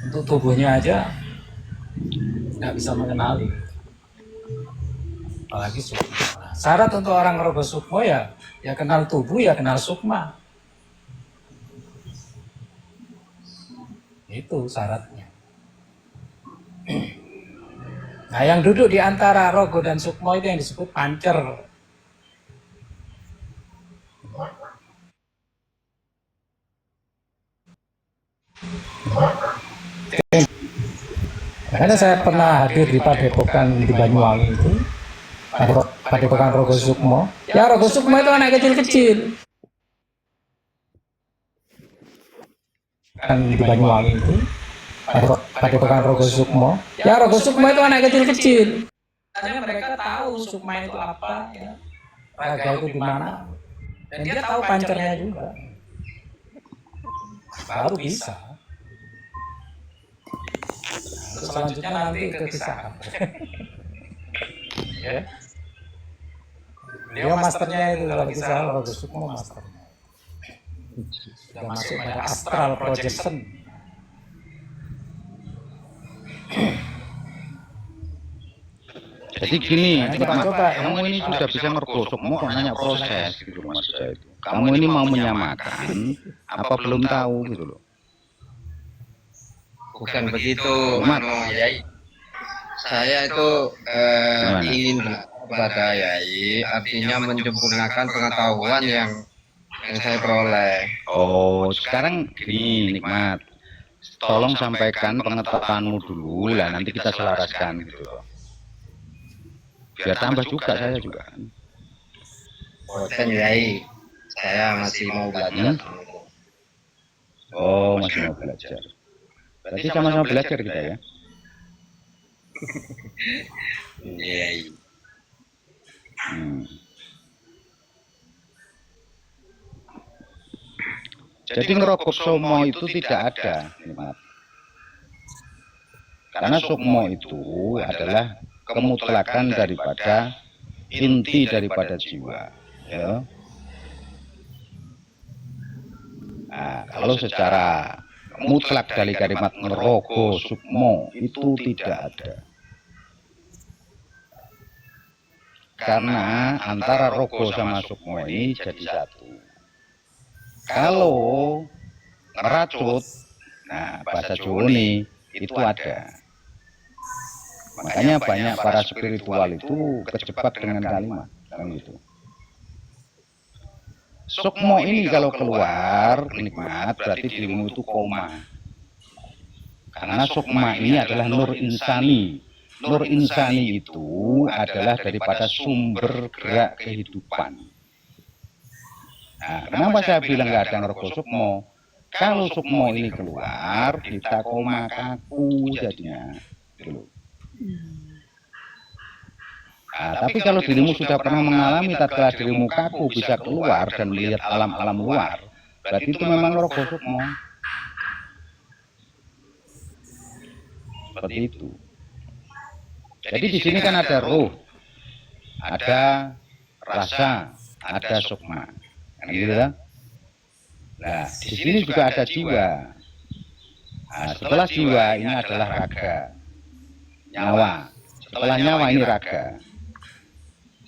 Untuk tubuhnya aja nggak bisa mengenali, apalagi sukma. Syarat untuk orang rogo sukmo ya kenal tubuh, ya kenal sukma. Itu syaratnya. Nah, yang duduk di antara rogo dan sukmo itu yang disebut pancer. Karena saya pernah hadir di Padepokan di Banyuwangi itu, Padepokan Rogo Sukmo. Ya, Rogo Sukmo itu anak kecil-kecil. Kan di Banyuwangi itu, Padepokan Rogo Sukmo. Ya, Rogo Sukmo itu anak kecil-kecil. Karena mereka tahu sukma itu apa, ya. Raga itu di mana, dan dia tahu pancernya juga. Baru bisa. Selanjutnya nanti ke kisah. Ya. Dia masternya itu kalau kisah Rogo Sukmo masternya. Sudah masuk pada astral projection. Jadi gini, kamu ini sudah bisa ngergosok, mau nanya proses gitu loh maksud saya itu. Kamu ini mau menyamakan, apa belum tahu gitu loh. Bukan begitu, Yai. Saya itu ingin kepada Yai, artinya menyempurnakan pengetahuan yang saya peroleh. Oh, sekarang gini, Nikmat. Tolong sampaikan pengetahuanmu dulu, lah nanti kita selaraskan gitu loh. Biar tambah juga saya juga. Boten Yai, saya masih mau belajar. Oh, masih mau belajar. Berarti sama-sama belajar kita ya. Yai. Jadi ngerokok somo itu tidak ada, Nikmat. Karena sukmo itu adalah kemutlakan daripada inti daripada jiwa, ya. Nah, kalau secara mutlak dari kalimat ngerogo sukmo itu tidak ada. Karena antara rogo sama sukmo ini jadi satu. Kalau ngeracut, nah bahasa Jawa ini itu ada. Makanya banyak para spiritual itu kejebak dengan kalimat kan gitu. Sukmo ini kalau keluar nikmat berarti dirimu itu koma. Karena sukma ini adalah nur insani. Nur insani itu adalah daripada sumber gerak kehidupan. Nah, kenapa saya bilang nggak ada ngergo sukmo? Kalau sukmo ini keluar, kita koma kaku jadinya. Gitu. Nah, tapi kalau dirimu sudah pernah mengalami tatkala dirimu kaku bisa keluar dan melihat alam-alam luar, berarti itu memang rogo sukmo. Seperti itu. Jadi di sini kan ada ruh, ada rasa, ada sukma, kan gitu kan? Nah, di sini juga ada jiwa. Nah, setelah jiwa ini adalah raga, nyawa. Setelah nyawa ini raga.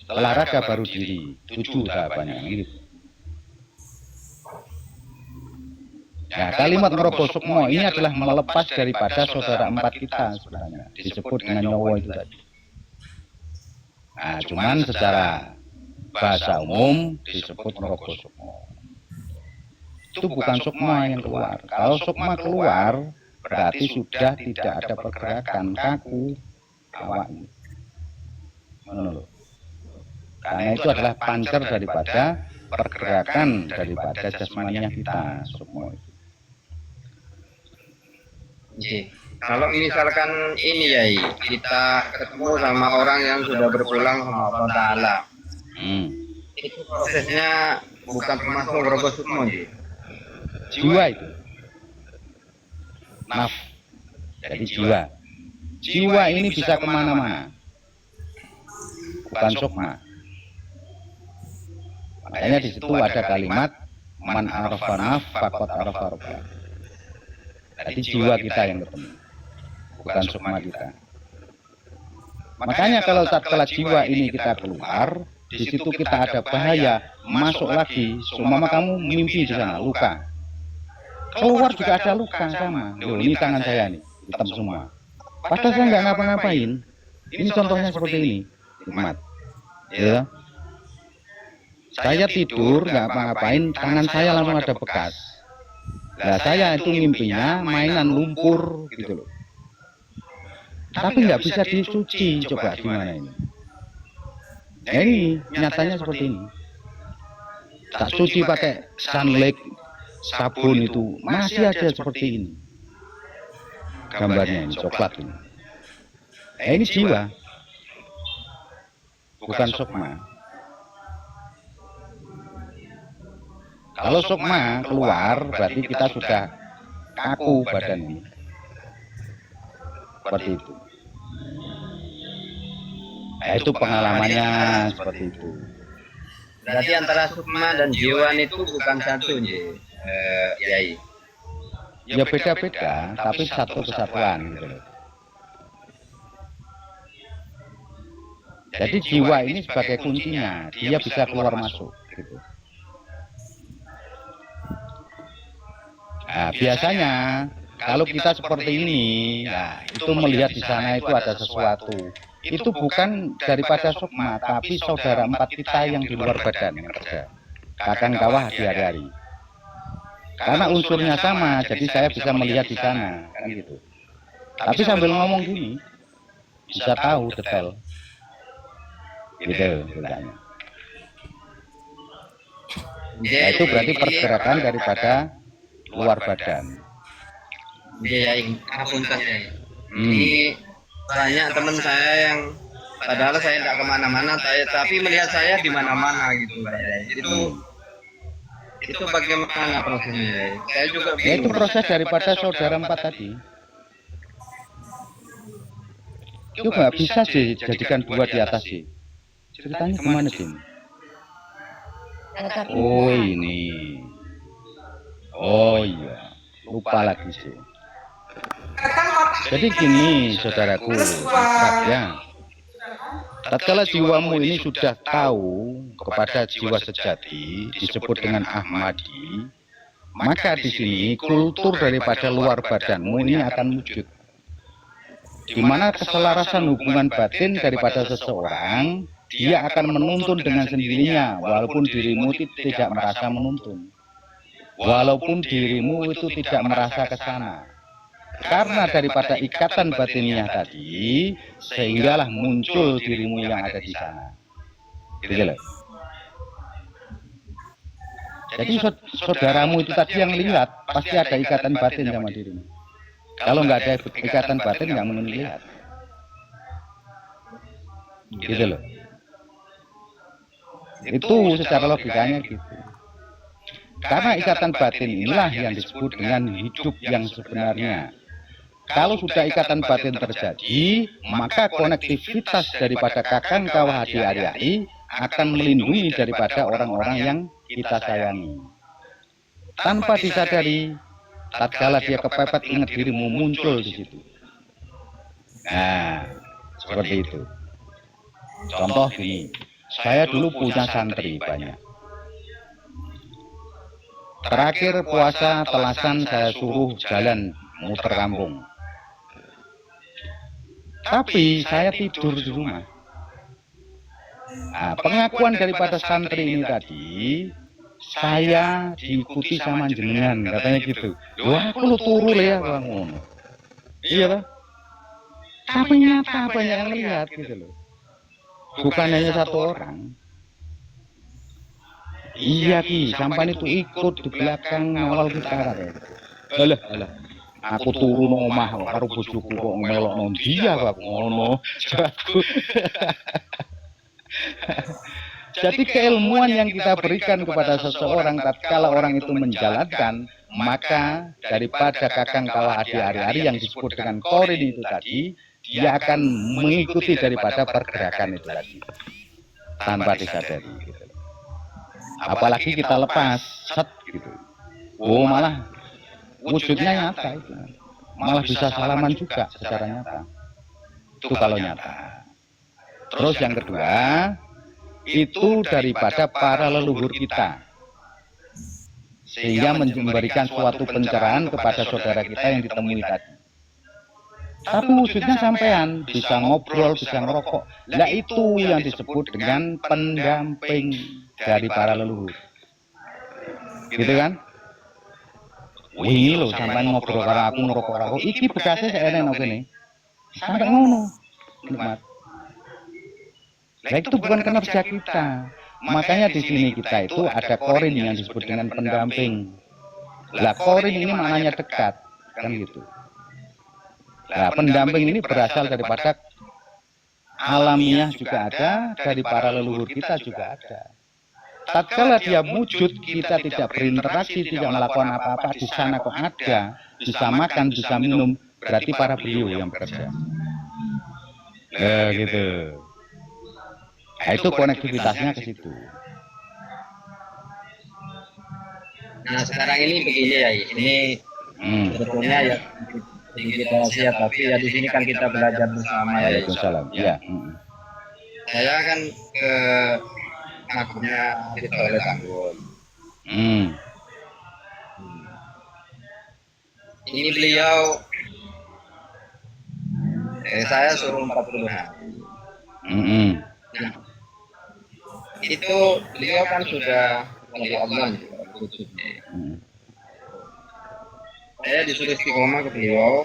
Setelah raga baru diri, 7 tahapannya gitu. Nah, kalimat ngerogo sukmo ini adalah melepas daripada saudara empat kita sebenarnya, disebut dengan nyawa itu tadi. Nah, cuman secara bahasa umum disebut ngerogo sukmo. Itu bukan sukma yang keluar. Kalau sukma keluar, berarti sudah tidak ada pergerakan kaku awaknya. Menurut. Karena itu adalah pancer daripada pergerakan daripada jasmaninya kita semua itu. Kalau misalkan ini ya, kita ketemu sama orang yang sudah berpulang sama Allah Ta'ala, itu prosesnya bukan termasuk rogo sukmo, jiwa itu. Naf, jadi jiwa. Jiwa ini bisa kemana-mana, bukan sukma. Makanya di situ ada kalimat man arafa naf faqad arafa rabbah. Jadi jiwa kita yang ketemu, bukan sukma kita. Makanya kalau tatkala jiwa ini kita keluar, di situ kita ada bahaya, masuk lagi, seumpama kamu mimpi di sana, luka. Keluar juga ada luka sama. Loh, ini tangan saya nih, hitam semua. Padahal saya nggak ngapa-ngapain. Ini contohnya seperti ini, nikmat. Ya. Saya tidur nggak ngapa-ngapain, tangan saya langsung ada bekas. Nah, saya itu mimpinya mainan lumpur gitu loh. Tapi nggak bisa disuci, coba gimana ini? Nah, ini nyatanya seperti ini. Tak suci pakai sunlight, sabun itu masih ada seperti ini. Gambarnya ini, coklat ini. Nah, ini jiwa, bukan sukma. Kalau sukma keluar, berarti kita sudah kaku badan ini. Seperti itu. Nah, itu pengalamannya seperti itu. Berarti antara sukma dan jiwa itu bukan satu nih, Yai. Ya beda-beda, tapi satu kesatuan gitu loh. Jadi jiwa ini sebagai kuncinya, dia bisa keluar masuk gitu. Nah, biasanya kalau kita seperti ini, nah, itu melihat di sana itu ada sesuatu. Itu bukan daripada sukma, tapi saudara empat kita yang di luar badan yang kerja. Kakang kawah di hari-hari. Karena unsurnya sama, jadi saya bisa melihat di sana, kan gitu. Tapi sambil ngomong gini, bisa tahu detail. Gitu, ceritanya. Nah, itu berarti pergerakan daripada luar badan. Yai, apunten Yai. Ini banyak teman saya yang padahal saya tidak kemana-mana, tapi melihat saya di mana-mana gitu, Pak Yai. Itu bagaimana prosesnya, Yai? Saya juga Ya, itu proses daripada saudara empat tadi. Itu nggak bisa sih jadikan dua di atas sih. Ceritanya kemana sih? Oh ini. Oh iya, lupa lagi sih. Jadi gini, saudaraku, ya. Tatkala jiwamu ini sudah tahu kepada jiwa sejati disebut dengan Ahmadi, maka di sini kultur daripada luar badanmu ini akan wujud. Di mana keselarasan hubungan batin daripada seseorang, dia akan menuntun dengan sendirinya, walaupun dirimu tidak merasa menuntun. Walaupun dirimu itu tidak merasa ke sana. Karena daripada ikatan batinnya tadi, sehinggalah muncul dirimu yang ada di sana. Gitu loh. Jadi saudaramu itu tadi yang lihat, pasti ada ikatan batin sama dirimu. Kalau nggak ada ikatan batin, nggak mungkin lihat. Gitu loh. Itu secara logikanya gitu. Karena ikatan batin inilah yang disebut dengan hidup yang sebenarnya. Kalau sudah ikatan batin terjadi, maka konektivitas daripada Kakang Kawah di hari-hari akan melindungi daripada orang-orang yang kita sayangi. Tanpa disadari, tatkala dia kepepet ingat dirimu muncul di situ. Nah, seperti itu. Contoh gini, saya dulu punya santri banyak. Terakhir puasa telasan saya suruh jalan muter kampung. Tapi saya tidur di rumah. Nah, pengakuan daripada santri ini tadi, saya diikuti sama jenengan, katanya gitu. Wah, aku lu turu ya, bang. Iya lah. Tapi nyata banyak yang lihat gitu loh. Bukan hanya satu orang. Iya Ki, sampan itu ikut di belakang awal kita. Alah. Aku turun omah karo bojoku kok melokno dia aku ngono. Jadi keilmuan yang kita berikan kepada seseorang tatkala orang itu menjalankan, maka daripada Kakang Kawah di hari-hari yang disebut dengan korin itu tadi, dia akan mengikuti daripada pergerakan itu tadi tanpa disadari gitu. Apalagi kita lepas set gitu. Oh malah wujudnya nyata itu. Malah bisa salaman juga secara nyata. Itu kalau nyata. Terus yang kedua, itu daripada para leluhur kita. Sehingga memberikan suatu pencerahan kepada saudara kita yang ditemui tadi. Tapi wujudnya sampean, bisa ngobrol, bisa ngerokok. Lah itu yang disebut dengan pendamping dari para leluhur. Gitu kan? Wingi lho sampean ngobrol karo aku, ngerokok karo aku, iki bekasnya saya enak kene. Sampai ngono. Nikmat. Lah itu bukan kinerja kita. Makanya di sini kita itu ada korin yang disebut dengan pendamping. Lah korin ini maknanya dekat, kan gitu. Nah, pendamping ini berasal daripada alamiah juga ada, dari para leluhur kita juga ada. Tatkala dia wujud, kita tidak berinteraksi, tidak melakukan apa-apa, di sana kok ada, bisa makan, bisa minum, berarti para beliau yang bekerja. Gitu. Nah, itu konektivitasnya ke situ. Nah sekarang ini begini ya, ini sebetulnya ya kita siap, tapi ya di sini kan kita belajar bersama ya. Waalaikumsalam. Ya. Saya kan ke makamnya kita oleh Tanggul. Ini beliau, saya suruh 40 hari. Nah, itu beliau kan sudah wali Allah wujudnya. Saya disuruh istiqomah ke beliau,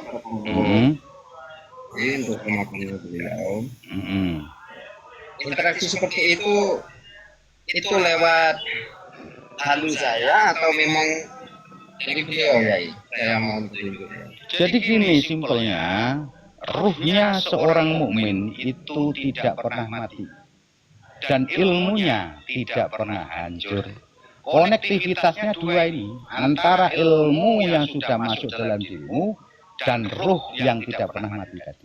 jadi untuk makamnya beliau. Interaksi seperti itu lewat halu saya atau memang dari beliau ya? Saya mau tunjuk. Jadi gini simpelnya, ruhnya seorang mukmin itu tidak pernah mati dan ilmunya tidak pernah hancur. Konektivitasnya dua ini, antara ilmu yang sudah masuk dalam dirimu dan ruh yang tidak pernah mati tadi.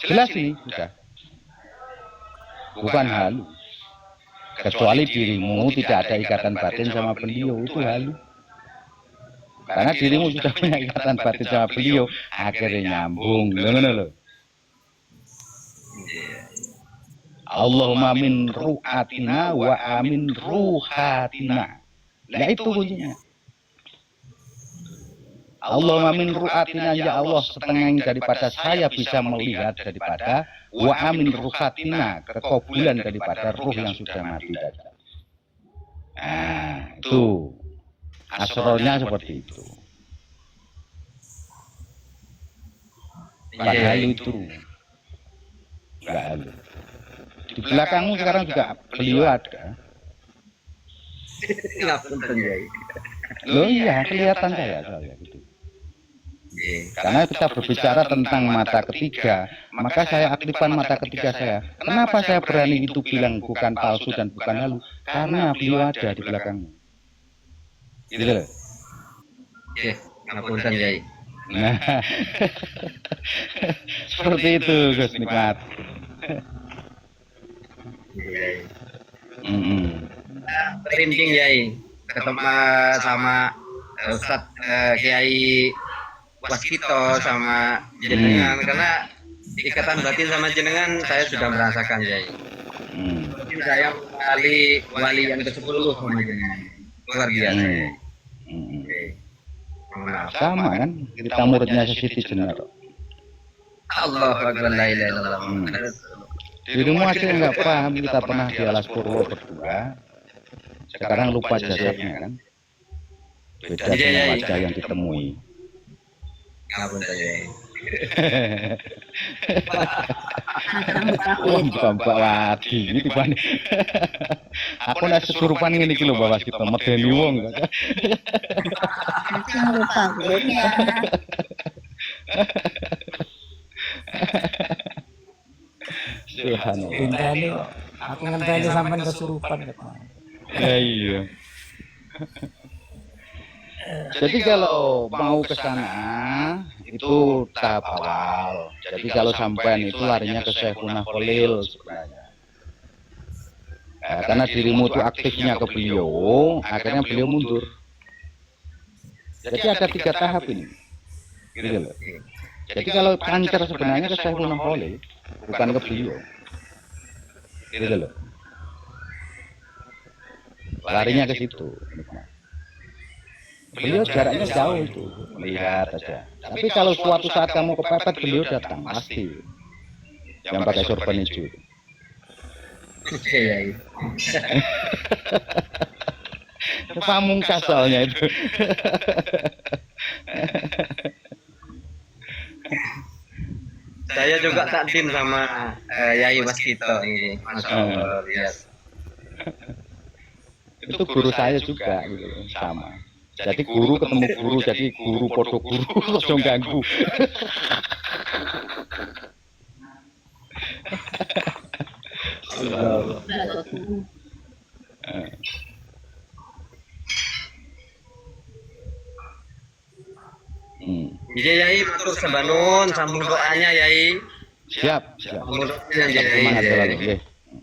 Jelas ini sudah. Bukan halu. Kecuali dirimu tidak ada ikatan batin sama beliau, itu halu. Karena dirimu sudah punya ikatan batin sama beliau, akhirnya nyambung. Loh. Allahumma min ru'atina wa amin ruhatina. Nah itu kuncinya. Allahumma min ru'atina, ya Allah setengah daripada saya bisa melihat daripada wa amin ruhatina, kekobulan daripada ruh yang sudah mati tadi. Nah itu asrornya seperti itu. Padahal itu enggak halu. Di belakangmu sekarang juga beliau ada. Loh iya, kelihatan saya gitu. Karena kita berbicara tentang mata ketiga, maka saya aktifkan mata ketiga saya. Kenapa saya berani itu bilang bukan palsu dan bukan halu? Karena beliau ada di belakangmu. Gitu loh. Oke, ngapunten Yai. Nah, seperti itu Gus Nikmat. Merinding Yai ketemu sama Ustadz Kiai Waskito sama jenengan, karena ikatan batin sama jenengan saya sudah merasakan Yai. Saya wali yang ke-10 sama jenengan, luar biasa. Sama kan, kita muridnya Siti Jenar. Allah Akbar, la ilaha illallah. Dirimu aja nggak paham, kita pernah di Alas Purwo berdua. Sekarang lupa jasadnya kan. Beda dengan wajah yang ditemui. Ngapun saya. Wah, mbak lagi ini tiba-tiba. Aku nak kesurupan ini kilo bawa kita medeni wong. Lupa gue ya. Ngenteni, aku ngenteni sampean kesurupan kata. Iya. Jadi kalau mau ke sana itu tahap awal. Jadi kalau sampean itu larinya ke Syekhuna Khalil sebenarnya. Karena dirimu itu aktifnya ke beliau, akhirnya beliau mundur. Jadi ada 3 tahap ini. Gitu loh. Jadi kalau pancar sebenarnya ke Syekhul Khalil, bukan ke beliau. Gitu loh. Larinya ke situ. Beliau jaraknya jauh itu, melihat aja. Tapi kalau suatu saat kamu kepepet, beliau datang pasti. Yang pakai sorban hijau itu. Oke ya. Pamungkas soalnya itu. Saya juga takdim sama Yai Waskito ini. Masya Allah, lihat. Itu guru saya juga gitu, sama. Jadi guru ketemu guru, jadi guru podo guru, langsung ganggu. Jadi Yai matur sembah nuwun, sambung doanya Yai. Siap, siap. Sambung doanya Yai. Semangat selalu, nggih.